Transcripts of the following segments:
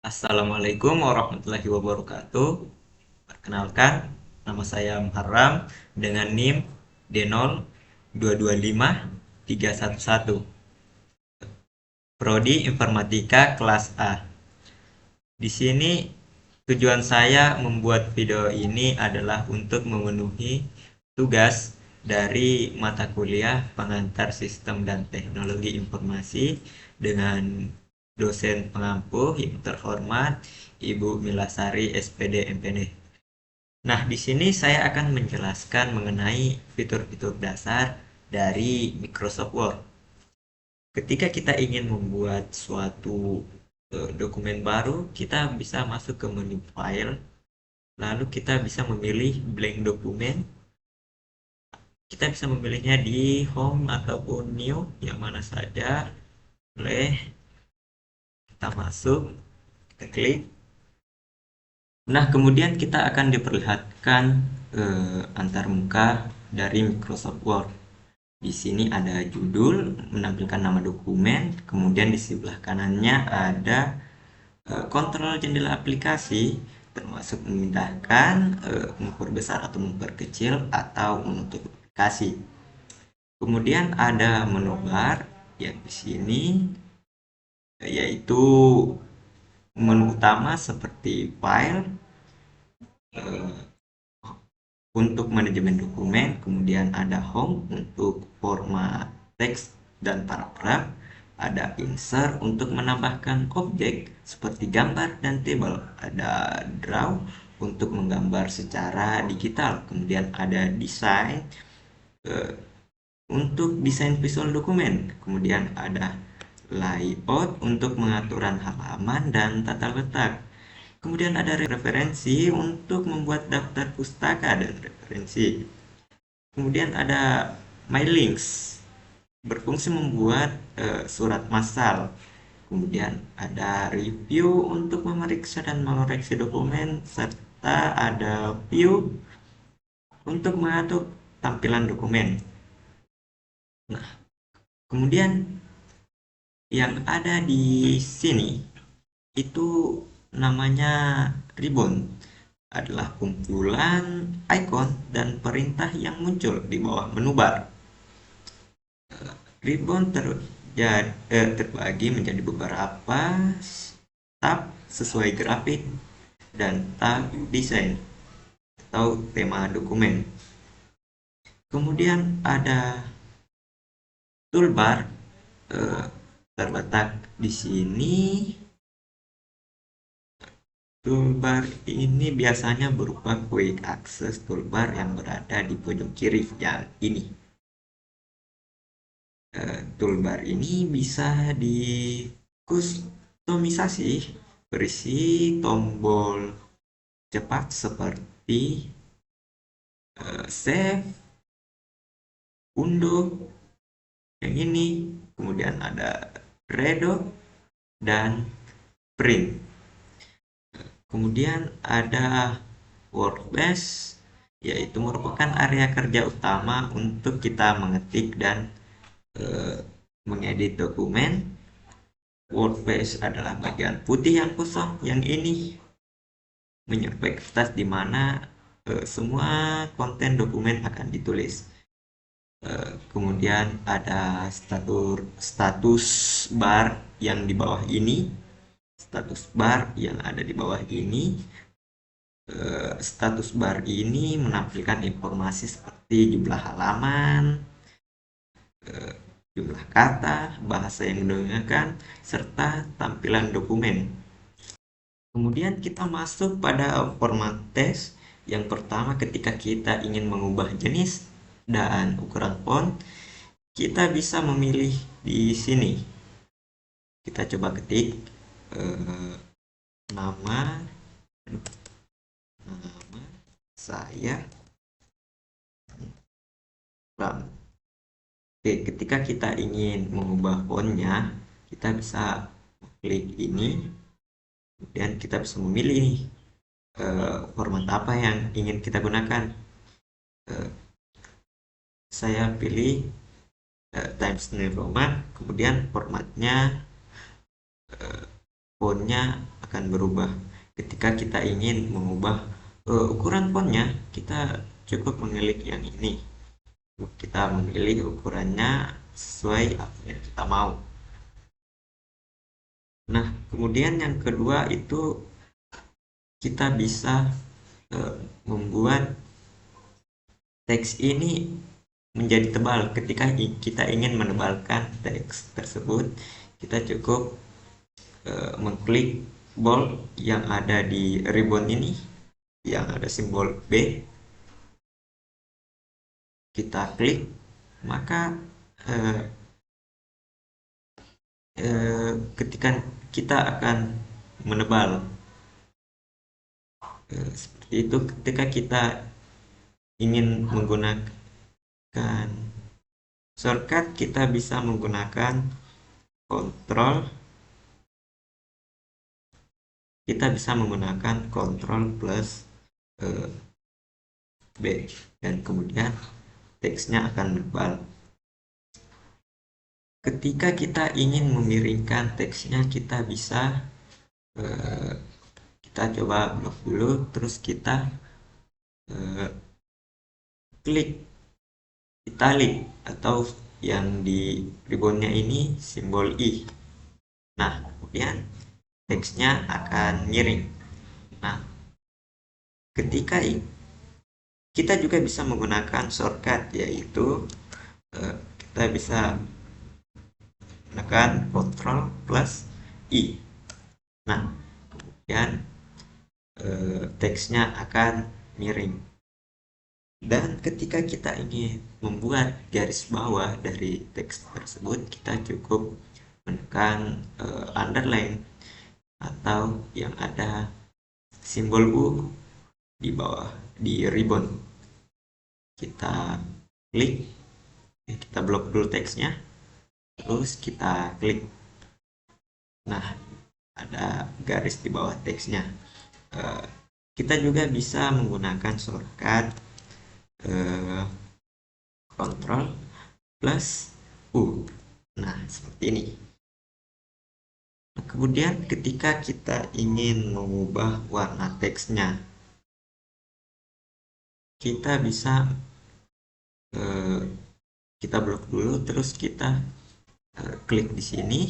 Assalamualaikum warahmatullahi wabarakatuh. Perkenalkan, nama saya Muharram dengan NIM D0225 311. Prodi Informatika kelas A. Di sini tujuan saya membuat video ini adalah untuk memenuhi tugas dari mata kuliah Pengantar Sistem dan Teknologi Informasi dengan dosen pengampu yang terhormat Ibu Milasari SPD MPD. Nah, di sini saya akan menjelaskan mengenai fitur-fitur dasar dari Microsoft Word. Ketika kita ingin membuat suatu dokumen baru, kita bisa masuk ke menu file, lalu kita bisa memilih blank dokumen. Kita bisa memilihnya di home ataupun new, yang mana saja. Boleh kita masuk, kita klik. Nah, kemudian kita akan diperlihatkan antar muka dari Microsoft Word. Di sini ada judul, menampilkan nama dokumen, kemudian di sebelah kanannya ada kontrol jendela aplikasi, termasuk memindahkan, memperbesar atau memperkecil, atau menutup aplikasi. Kemudian ada menu bar yang di sini yaitu menu utama seperti file, eh, untuk manajemen dokumen, kemudian ada home untuk format teks dan paragraf, ada insert untuk menambahkan objek seperti gambar dan tabel, ada draw untuk menggambar secara digital, kemudian ada desain eh, untuk desain visual dokumen, kemudian ada layout untuk pengaturan halaman dan tata letak. Kemudian ada referensi untuk membuat daftar pustaka dan referensi. Kemudian ada My Links, berfungsi membuat surat massal. Kemudian ada review untuk memeriksa dan mengoreksi dokumen, serta ada view untuk mengatur tampilan dokumen. Nah, kemudian yang ada di sini itu namanya ribbon, adalah kumpulan icon dan perintah yang muncul di bawah menu bar. Ribbon terbagi menjadi beberapa tab sesuai grafik dan tab desain atau tema dokumen. Kemudian ada toolbar eh, terletak di sini. Toolbar ini biasanya berupa quick access toolbar yang berada di pojok kiri yang ini. Toolbar ini bisa dikustomisasi, berisi tombol cepat seperti save, undo, yang ini, kemudian ada redo dan print. Kemudian ada workspace, yaitu merupakan area kerja utama untuk kita mengetik dan mengedit dokumen. Workspace adalah bagian putih yang kosong, yang ini menyertai kertas di mana semua konten dokumen akan ditulis. Kemudian ada status bar yang di bawah ini, status bar yang ada di bawah ini. Status bar ini menampilkan informasi seperti jumlah halaman, jumlah kata, bahasa yang digunakan, serta tampilan dokumen. Kemudian kita masuk pada format teks. Yang pertama, ketika kita ingin mengubah jenis dan ukuran font, kita bisa memilih di sini. Kita coba ketik eh, nama nama saya Bram. Oke, ketika kita ingin mengubah fontnya, kita bisa klik ini, kemudian kita bisa memilih nih format apa yang ingin kita gunakan. Saya pilih Times New Roman, kemudian formatnya fontnya akan berubah. Ketika kita ingin mengubah ukuran fontnya, kita cukup mengklik yang ini. Kita memilih ukurannya sesuai apa yang kita mau. Nah, kemudian yang kedua itu kita bisa membuat teks ini menjadi tebal. Ketika kita ingin menebalkan teks tersebut, kita cukup mengklik bold yang ada di ribbon ini, yang ada simbol B. Kita klik, maka ketika kita akan menebal seperti itu. Ketika kita ingin menggunakan shortcut, kita bisa menggunakan kontrol, kontrol plus B, dan kemudian teksnya akan menebal. Ketika kita ingin memiringkan teksnya, kita bisa kita coba blok dulu, terus kita klik italic atau yang di ribbonnya ini simbol I. Nah, kemudian teksnya akan miring. Nah, ketika kita juga bisa menggunakan shortcut, yaitu kita bisa menekan Ctrl plus I. Nah, kemudian teksnya akan miring. Dan ketika kita ingin membuat garis bawah dari teks tersebut, kita cukup menekan underline atau yang ada simbol U di bawah di ribbon. Kita klik, kita blok dulu teksnya, terus kita klik. Nah, ada garis di bawah teksnya. Kita juga bisa menggunakan shortcut Ctrl plus U. Nah, seperti ini. Nah, kemudian ketika kita ingin mengubah warna teksnya, kita bisa kita blok dulu, terus kita klik di sini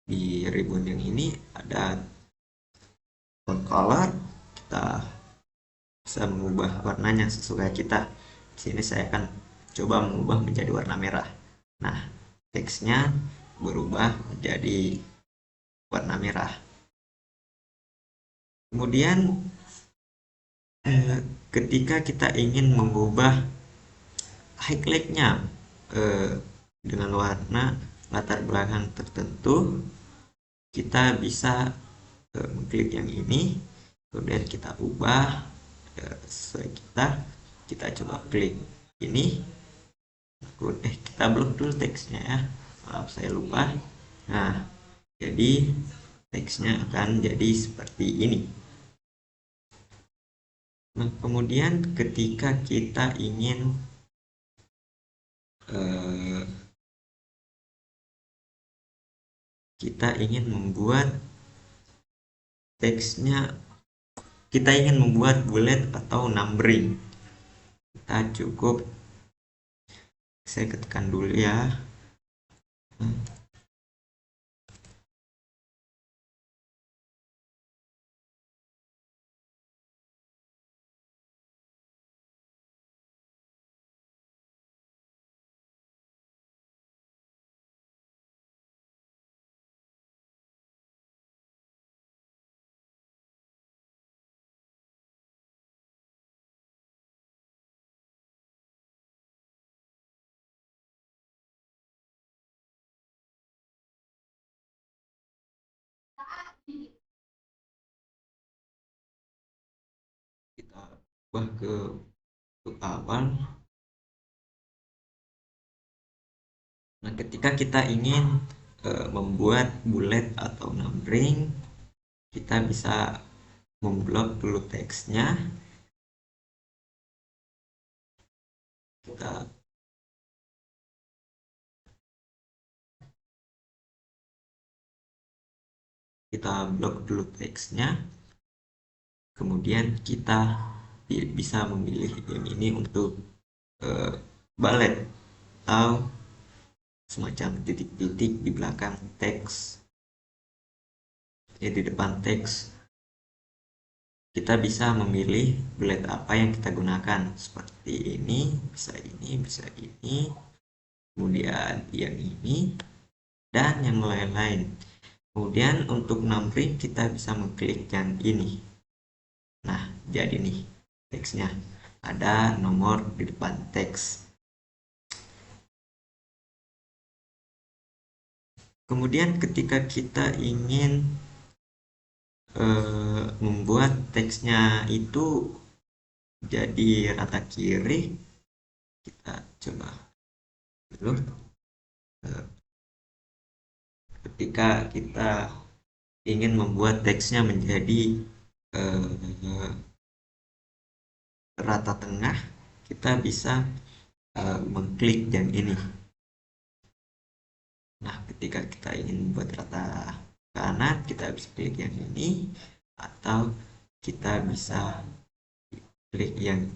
di ribbon yang ini ada font color. Kita bisa mengubah warnanya sesuai kita. Di sini saya akan coba mengubah menjadi warna merah. Nah, teksnya berubah menjadi warna merah. Kemudian ketika kita ingin mengubah highlightnya dengan warna latar belakang tertentu, kita bisa mengklik yang ini, kemudian kita ubah sesuai kita coba klik ini, kita blok dulu teksnya ya, maaf saya lupa. Nah, jadi teksnya akan jadi seperti ini. Nah, kemudian ketika kita ingin membuat teksnya, kita ingin membuat bullet atau numbering, kita cukup, saya ketikkan dulu ya, kita ubah ke awal. Nah, ketika kita ingin membuat bullet atau numbering, kita bisa memblok dulu teksnya, kita blok dulu teksnya, kemudian kita bisa memilih yang ini untuk bullet atau semacam titik-titik di belakang teks, di depan teks. Kita bisa memilih bullet apa yang kita gunakan, seperti ini, bisa ini, kemudian yang ini, dan yang lain-lain. Kemudian untuk numbering kita bisa mengklik yang ini. Nah, jadi nih teksnya ada nomor di depan teks. Kemudian ketika kita ingin membuat teksnya itu jadi rata kiri, kita coba dulu. Ketika kita ingin membuat teksnya menjadi rata tengah, kita bisa mengklik yang ini. Nah, ketika kita ingin membuat rata kanan, kita bisa klik yang ini, atau kita bisa klik yang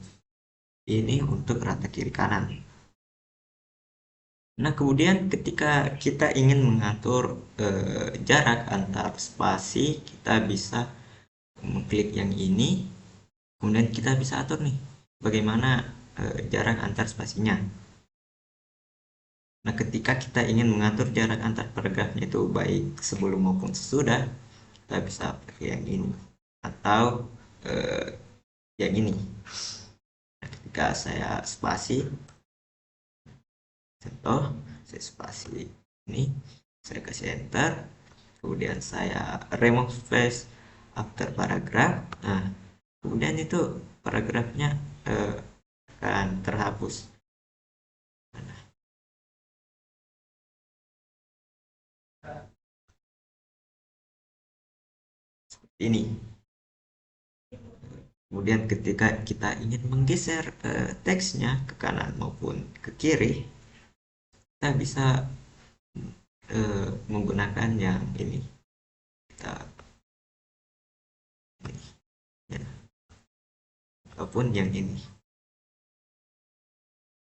ini untuk rata kiri kanan. Nah, kemudian ketika kita ingin mengatur jarak antar spasi, kita bisa mengklik yang ini, kemudian kita bisa atur nih bagaimana jarak antar spasinya. Nah, ketika kita ingin mengatur jarak antar paragrafnya itu baik sebelum maupun sesudah, kita bisa pakai yang ini atau yang ini. Nah, ketika saya spasi, contoh saya spasi ini, saya kasih enter, kemudian saya remove space after paragraph. Nah, kemudian itu paragrafnya akan terhapus. Seperti ini. Kemudian ketika kita ingin menggeser teksnya ke kanan maupun ke kiri, kita bisa menggunakan yang ini. Kita ini, ya. Ataupun yang ini.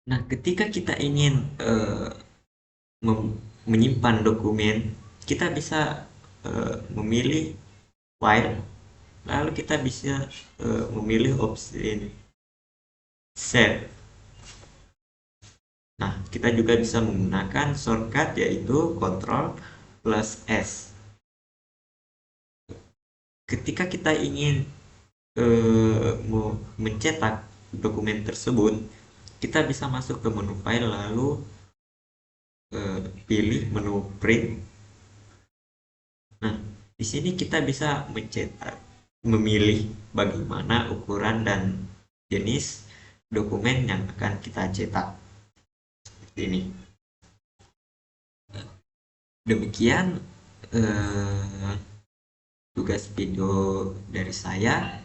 Nah, ketika kita ingin menyimpan dokumen, kita bisa memilih file, lalu kita bisa memilih opsi ini, save. Nah, kita juga bisa menggunakan shortcut yaitu Ctrl plus S. Ketika kita ingin mencetak dokumen tersebut, kita bisa masuk ke menu file lalu pilih menu print. Nah, di sini kita bisa mencetak, memilih bagaimana ukuran dan jenis dokumen yang akan kita cetak. Seperti ini. Demikian tugas video dari saya.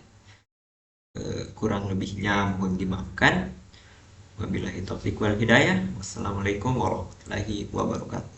Kurang lebihnya mohon dimaafkan. Wabillahi taufiq wal hidayah. Wassalamualaikum warahmatullahi wabarakatuh.